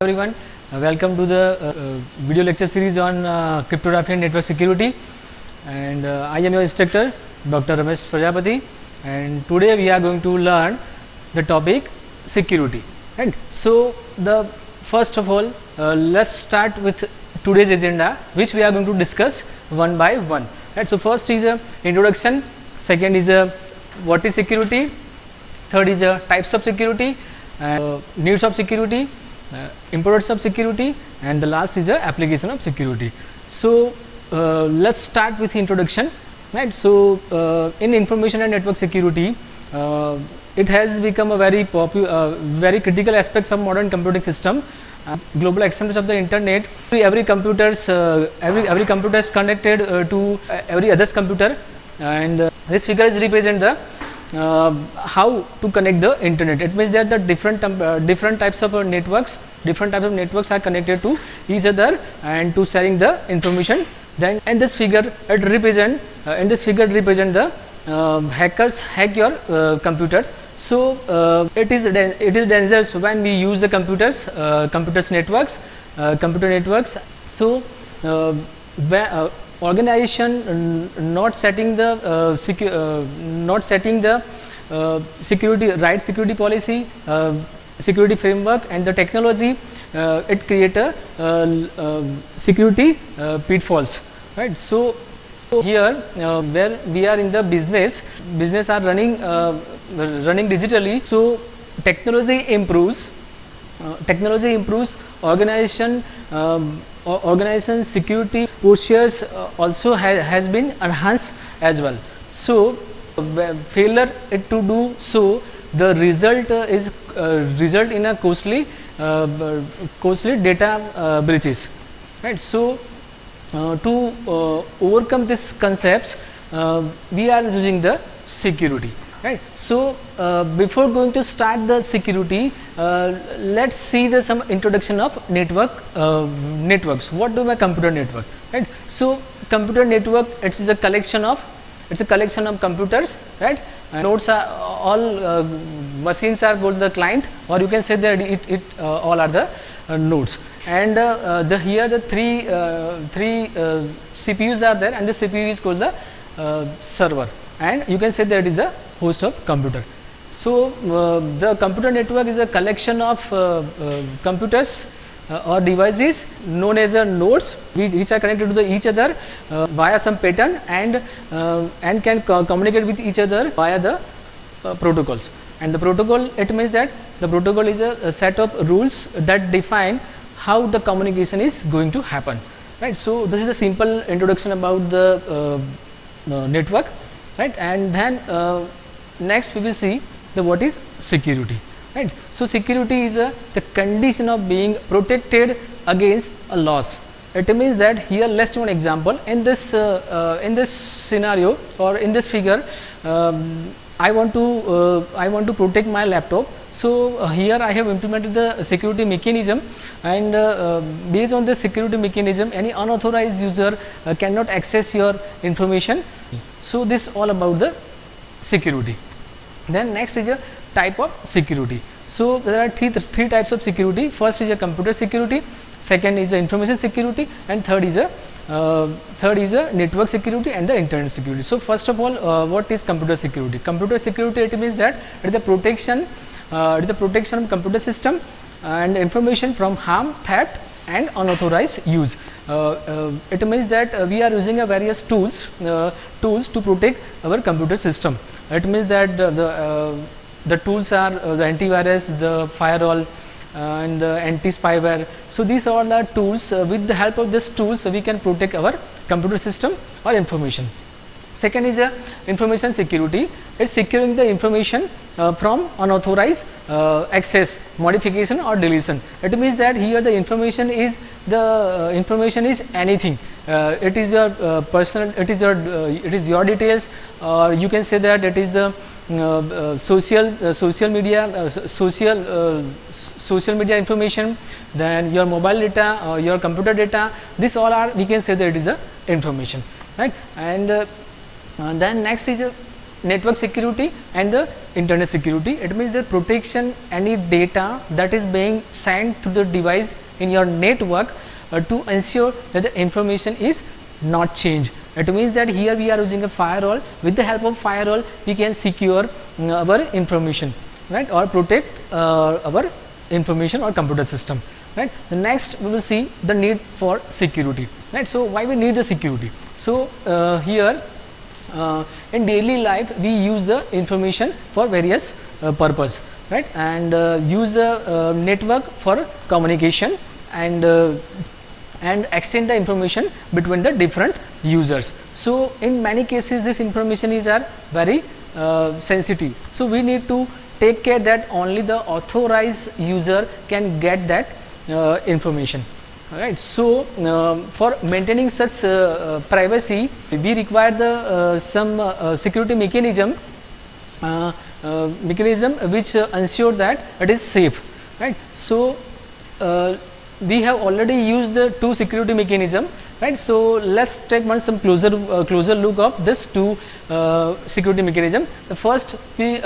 Everyone, welcome to the video lecture series on cryptography and network security, and I am your instructor Dr. Ramesh Prajapati, and today we are going to learn the topic security. And so the first of all, let's start with today's agenda, which we are going to discuss one by one. Right, so first is a introduction, second is a what is security, third is a types of security, needs of security, importance of security, and the last is the application of security. So let's start with introduction. Right, so in information and network security, it has become a very very critical aspects of modern computing system. Global acceptance of the internet, every computer is connected to every other's computer, and this figure is represent the how to connect the internet. It means that the different types of networks are connected to each other and to sharing the information. Then in this figure it represent the hackers hack your computer. So it is dangerous when we use the computer networks. So organization not setting the security policy, security framework, and the technology, it create a security pitfalls. Right, so here where we are in the business are running digitally. So technology improves organization security postures also has been enhanced as well. So failure to do so, the result is result in a costly data breaches. Right, so to overcome these concepts, we are using the security. Right, so before going to start the security, let's see some introduction of networks. What do my computer network? Right, so computer network, it is a collection of computers. Right, nodes are all machines are called the client, or you can say that it all are the nodes. And here the three CPUs are there, and the CPU is called the server, and you can say that it is the host of computer. So the computer network is a collection of computers or devices known as nodes, which are connected to each other via some pattern, and can communicate with each other via the protocols. And the protocol, it means that the protocol is a set of rules that define how the communication is going to happen. Right, so this is a simple introduction about the network. Right, and then next we will see the what is security. Right, so security is the condition of being protected against a loss. It means that here, let's take one example. In this scenario, or in this figure, I want to protect my laptop. So here I have implemented the security mechanism, and based on the security mechanism, any unauthorized user cannot access your information. So this all about the security. Then next is a type of security. So there are three types of security. First is a computer security, second is a information security, and third is a network security and the internet security. So first of all, what is computer security? Computer security, it means that it is the protection of computer system and information from harm, theft, and unauthorized use. It means that we are using various tools to protect our computer system. It means that the tools are the antivirus, the firewall, and the anti-spyware. So these are the tools. With the help of these tools, we can protect our computer system or information. Second is information security. It's securing the information from unauthorized access, modification, or deletion. It means that here the information is anything. It is your personal. It is your details, or you can say that it is the social media information, then your mobile data or your computer data. This all are, we can say that it is the information, right? And then next is network security and the internet security. It means the protection any data that is being sent through the device in your network to ensure that the information is not changed. It means that here we are using a firewall. With the help of firewall, we can secure our information, right, or protect our information or computer system, right. The next we will see the need for security, right. So why we need the security? So here in daily life we use the information for various purpose, right, and use the network for communication and exchange the information between the different users. So in many cases this information is very sensitive. So we need to take care that only the authorized user can get that information. Alright. So for maintaining such privacy, we require the some security mechanism which ensure that it is safe, right. So we have already used the two security mechanism, right. So let's take one some closer look of this two security mechanism. The first we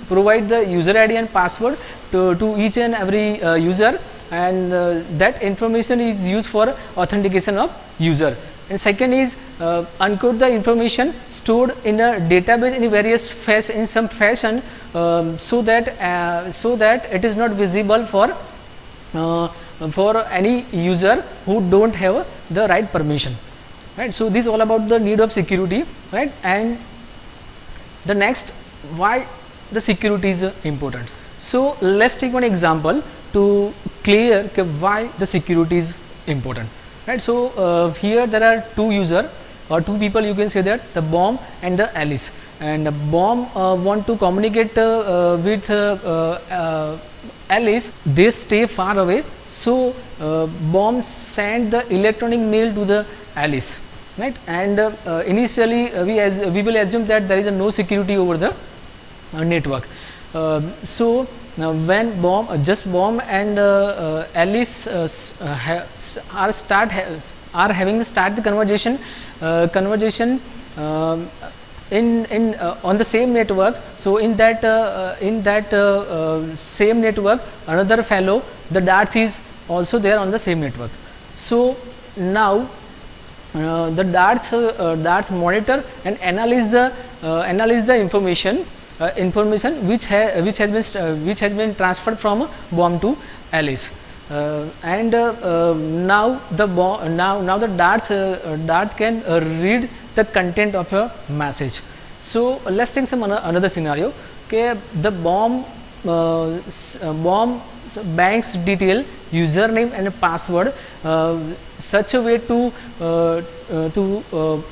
provide the user ID and password to each and every user, and that information is used for authentication of user. And second is encode the information stored in a database in various in some fashion, so that it is not visible for any user who don't have the right permission, right. So this is all about the need of security, right. And the next, why the security is important. So let's take one example to clear why the security is important, right. So here there are two user or two people, you can say that, the Bomb and the Alice, and the Bomb want to communicate with Alice. They stay far away, so Bomb send the electronic mail to the Alice, right. And initially we will assume that there is no security over the network. So now when Bomb and Alice are having the conversation on the same network. So in that same network, another fellow, the Darth, is also there on the same network. So now the Darth monitor and analyze the information which has been transferred from Bomb to Alice, and now the Darth can read the content of a message. So let's take some another scenario. Okay, the Bomb bank's detail, username and password such a way to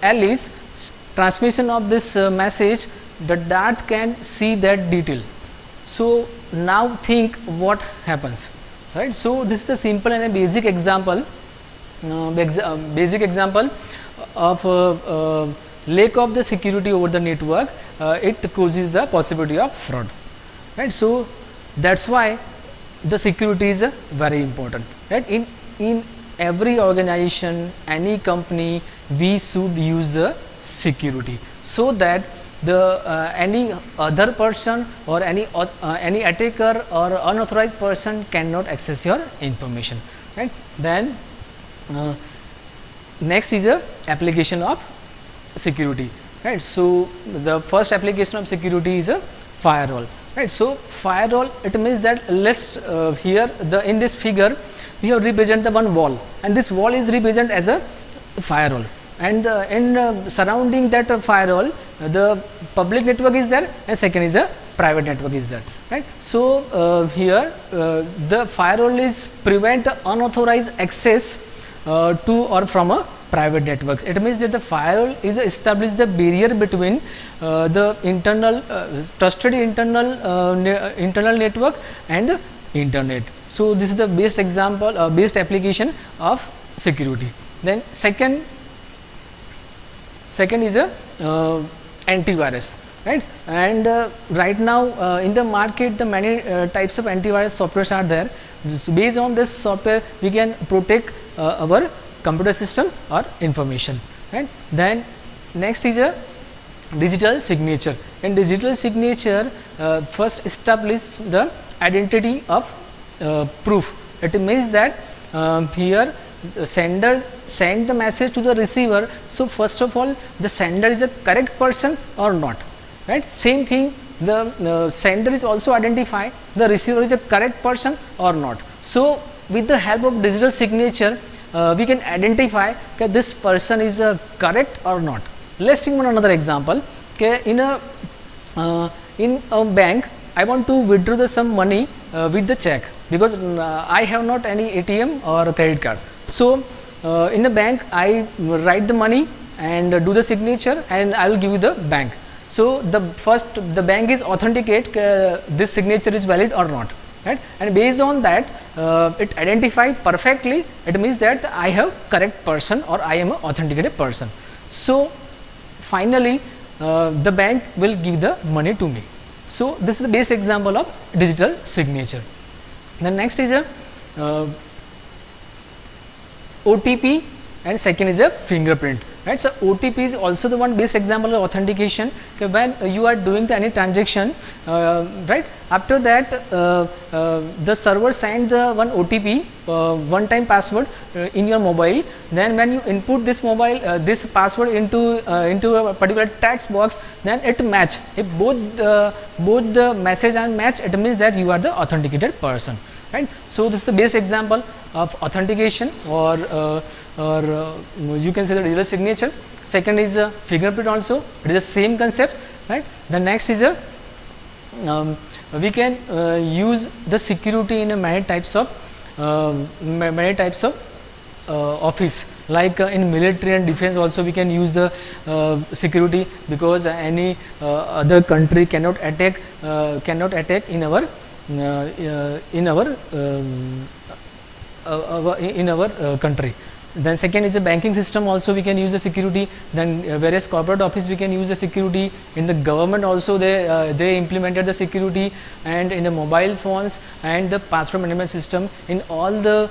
Alice. Transmission of this message, the Darth can see that detail. So now think what happens, right. So this is the simple and a basic example of lack of the security over the network. It causes the possibility of fraud, right. So that's why the security is very important, right. In every organization, any company, we should use the security, so that the any other person or any attacker or unauthorized person cannot access your information, right. Then next is a application of security, right. So the first application of security is a firewall, right. So firewall, it means that let's here in this figure we have represent the one wall, and this wall is represent as a firewall, and in surrounding that firewall the public network is there, and second is a private network is there, right. So here the firewall is prevent unauthorized access to or from a private network. It means that the firewall is establish the barrier between the internal trusted internal network and the internet. So this is the best example, best application of security. Then second is a antivirus, right. And right now in the market, the many types of antivirus softwares are there. So based on this software, we can protect our computer system or information, right. Then next is a digital signature. In digital signature, first establish the identity of proof. It means that here the sender send the message to the receiver. So first of all, the sender is a correct person or not, right? Same thing, the sender is also identify the receiver is a correct person or not. So with the help of digital signature, we can identify that this person is correct or not. Let's take one another example. Okay, in a bank, I want to withdraw some money with the check, because I have not any ATM or a credit card. So in a bank, I write the money and do the signature, and I will give you the bank. So the bank is authenticate this signature is valid or not, right? And based on that, it identified perfectly. It means that I have correct person or I am an authenticated person. So finally, the bank will give the money to me. So this is the base example of digital signature. The next is a OTP, and second is a fingerprint, right? So OTP is also the one base example of authentication. Okay, when you are doing any transaction, right, after that the server sends the one OTP, one time password in your mobile. Then when you input this this password into a particular text box, then it match. If both the message and match, it means that you are the authenticated person, right? So this is the base example of authentication, or you can say the digital signature. Second is a fingerprint also. It is the same concept, right? The next is a we can use the security in many types of office, like in military and defense also we can use the security, because any other country cannot attack in our country. Then second is the banking system, also we can use the security. Then various corporate office we can use the security. In the government also they implemented the security, and in the mobile phones and the password management system, in all the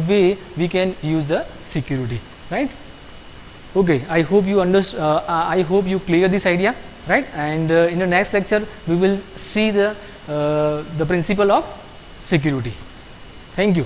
way we can use the security, right? Okay, I hope you understand. I hope you clear this idea, right? And in the next lecture we will see the principle of security. Thank you.